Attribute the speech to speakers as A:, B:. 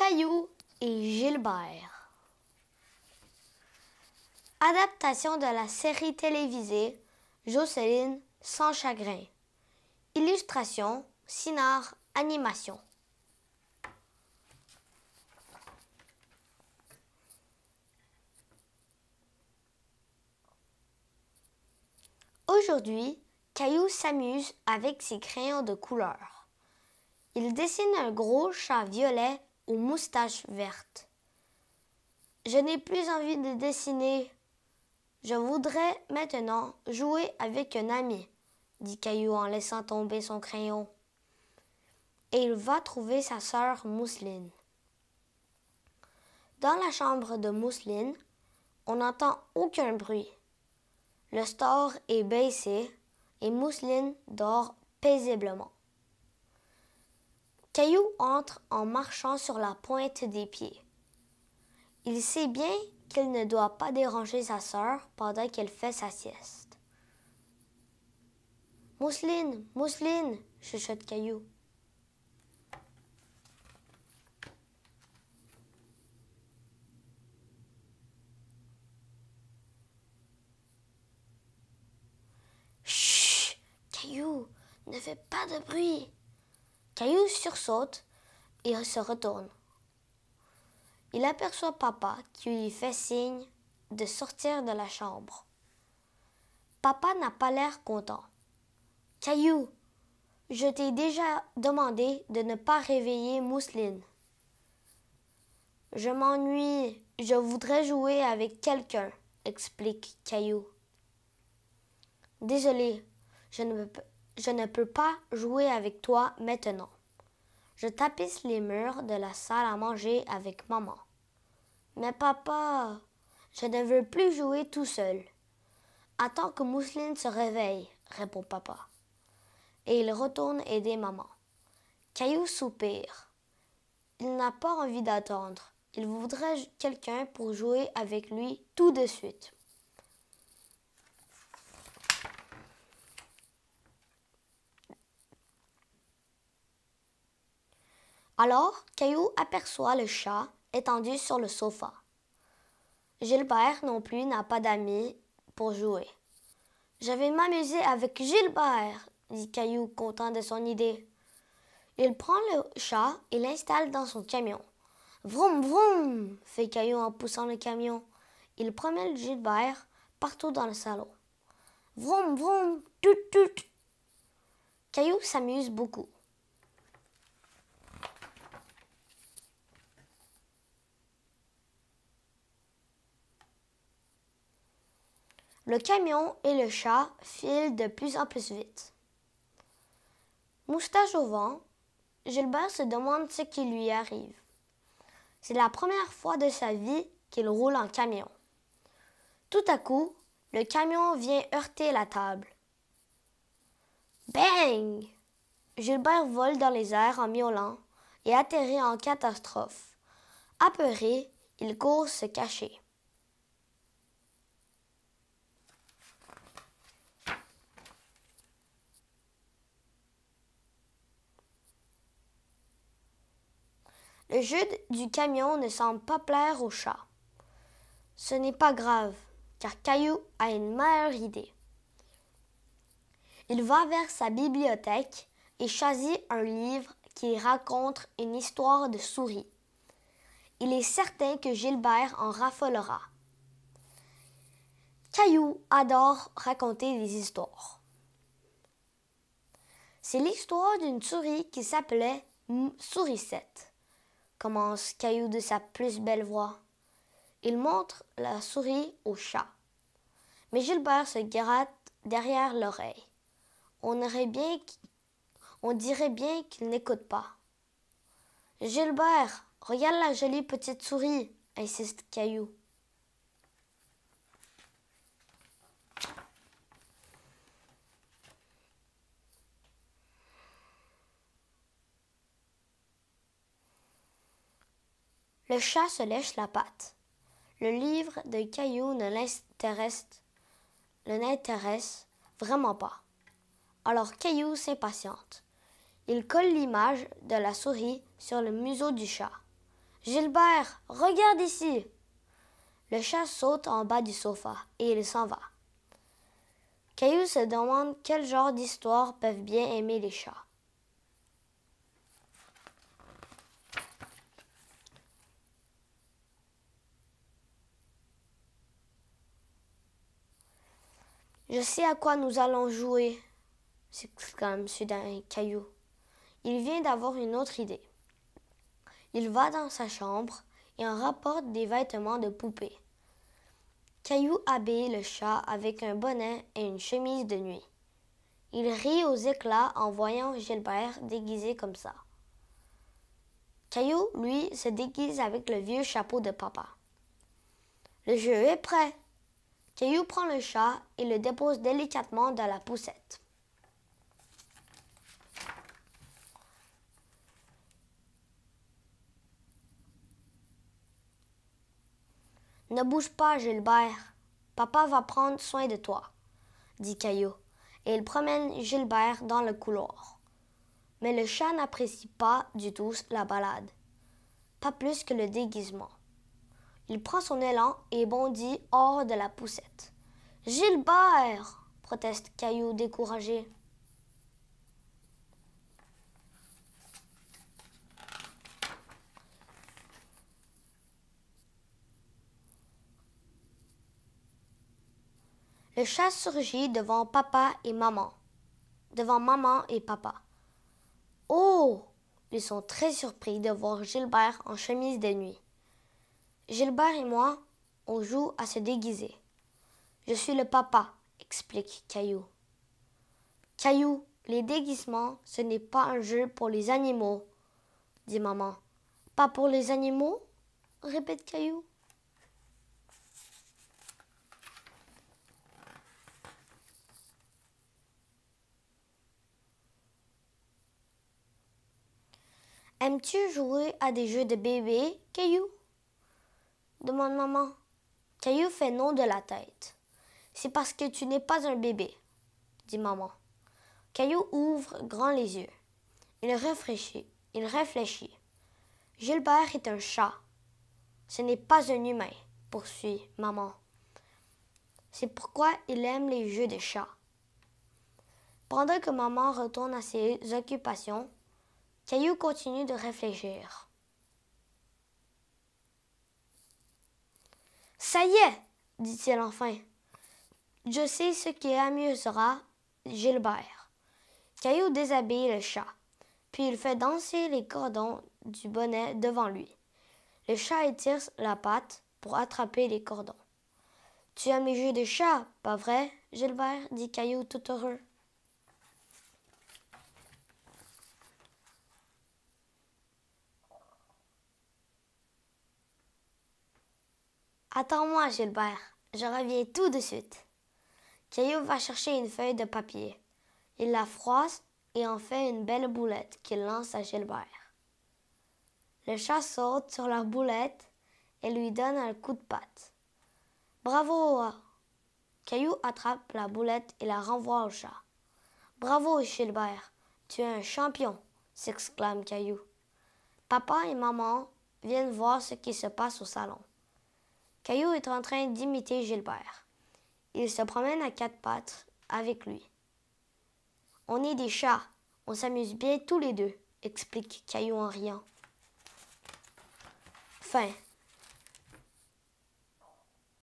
A: Caillou et Gilbert. Adaptation de la série télévisée Jocelyne sans chagrin. Illustration Sinard Animation. Aujourd'hui, Caillou s'amuse avec ses crayons de couleur. Il dessine un gros chat violet aux moustaches vertes. Je n'ai plus envie de dessiner. Je voudrais maintenant jouer avec un ami, dit Caillou en laissant tomber son crayon. Et il va trouver sa sœur Mousseline. Dans la chambre de Mousseline, on n'entend aucun bruit. Le store est baissé et Mousseline dort paisiblement. Caillou entre en marchant sur la pointe des pieds. Il sait bien qu'il ne doit pas déranger sa sœur pendant qu'elle fait sa sieste. « Mousseline, Mousseline !» chuchote Caillou. « Chut, Caillou, ne fais pas de bruit !» Caillou sursaute et se retourne. Il aperçoit papa qui lui fait signe de sortir de la chambre. Papa n'a pas l'air content. « Caillou, je t'ai déjà demandé de ne pas réveiller Mousseline. »« Je m'ennuie, je voudrais jouer avec quelqu'un, » explique Caillou. « Désolé, je ne peux pas jouer avec toi maintenant. Je tapisse les murs de la salle à manger avec maman. »« Mais papa, je ne veux plus jouer tout seul. »« Attends que Mousseline se réveille, » répond papa. Et il retourne aider maman. Caillou soupire. Il n'a pas envie d'attendre. Il voudrait quelqu'un pour jouer avec lui tout de suite. Alors, Caillou aperçoit le chat étendu sur le sofa. Gilbert non plus n'a pas d'amis pour jouer. « Je vais m'amuser avec Gilbert !» dit Caillou, content de son idée. Il prend le chat et l'installe dans son camion. « Vroom, vroom !» fait Caillou en poussant le camion. Il promène Gilbert partout dans le salon. « Vroom, vroom ! Tout, tout !» Caillou s'amuse beaucoup. Le camion et le chat filent de plus en plus vite. Moustache au vent, Gilbert se demande ce qui lui arrive. C'est la première fois de sa vie qu'il roule en camion. Tout à coup, le camion vient heurter la table. Bang! Gilbert vole dans les airs en miaulant et atterrit en catastrophe. Apeuré, il court se cacher. Le jeu du camion ne semble pas plaire au chat. Ce n'est pas grave, car Caillou a une meilleure idée. Il va vers sa bibliothèque et choisit un livre qui raconte une histoire de souris. Il est certain que Gilbert en raffolera. Caillou adore raconter des histoires. C'est l'histoire d'une souris qui s'appelait Sourisette, commence Caillou de sa plus belle voix. Il montre la souris au chat. Mais Gilbert se gratte derrière l'oreille. On dirait bien qu'il n'écoute pas. « Gilbert, regarde la jolie petite souris !» insiste Caillou. Le chat se lèche la patte. Le livre de Caillou ne l'intéresse vraiment pas. Alors Caillou s'impatiente. Il colle l'image de la souris sur le museau du chat. Gilbert, regarde ici! Le chat saute en bas du sofa et il s'en va. Caillou se demande quel genre d'histoires peuvent bien aimer les chats. Je sais à quoi nous allons jouer, s'exclame soudain Caillou. Il vient d'avoir une autre idée. Il va dans sa chambre et en rapporte des vêtements de poupée. Caillou habille le chat avec un bonnet et une chemise de nuit. Il rit aux éclats en voyant Gilbert déguisé comme ça. Caillou, lui, se déguise avec le vieux chapeau de papa. Le jeu est prêt. Caillou prend le chat et le dépose délicatement dans la poussette. Ne bouge pas, Gilbert. Papa va prendre soin de toi, dit Caillou, et il promène Gilbert dans le couloir. Mais le chat n'apprécie pas du tout la balade, pas plus que le déguisement. Il prend son élan et bondit hors de la poussette. « Gilbert !» proteste Caillou découragé. Le chat surgit devant papa et maman, devant maman et papa. « Oh !» Ils sont très surpris de voir Gilbert en chemise de nuit. Gilbert et moi, on joue à se déguiser. Je suis le papa, explique Caillou. Caillou, les déguisements, ce n'est pas un jeu pour les animaux, dit maman. Pas pour les animaux, répète Caillou. Aimes-tu jouer à des jeux de bébé, Caillou? Demande maman. Caillou fait non de la tête. C'est parce que tu n'es pas un bébé, dit maman. Caillou ouvre grand les yeux. Il réfléchit. Gilbert est un chat. Ce n'est pas un humain, poursuit maman. C'est pourquoi il aime les jeux de chat. Pendant que maman retourne à ses occupations, Caillou continue de réfléchir. Ça y est, dit-il enfin. Je sais ce qui amusera Gilbert. Caillou déshabille le chat, puis il fait danser les cordons du bonnet devant lui. Le chat étire la patte pour attraper les cordons. « Tu aimes les jeux de chat, pas vrai, Gilbert ?» dit Caillou tout heureux. « Attends-moi, Gilbert, je reviens tout de suite. » Caillou va chercher une feuille de papier. Il la froisse et en fait une belle boulette qu'il lance à Gilbert. Le chat saute sur la boulette et lui donne un coup de patte. « Bravo !» Caillou attrape la boulette et la renvoie au chat. « Bravo, Gilbert, tu es un champion !» s'exclame Caillou. Papa et maman viennent voir ce qui se passe au salon. Caillou est en train d'imiter Gilbert. Il se promène à quatre pattes avec lui. « On est des chats, on s'amuse bien tous les deux », explique Caillou en riant. Fin.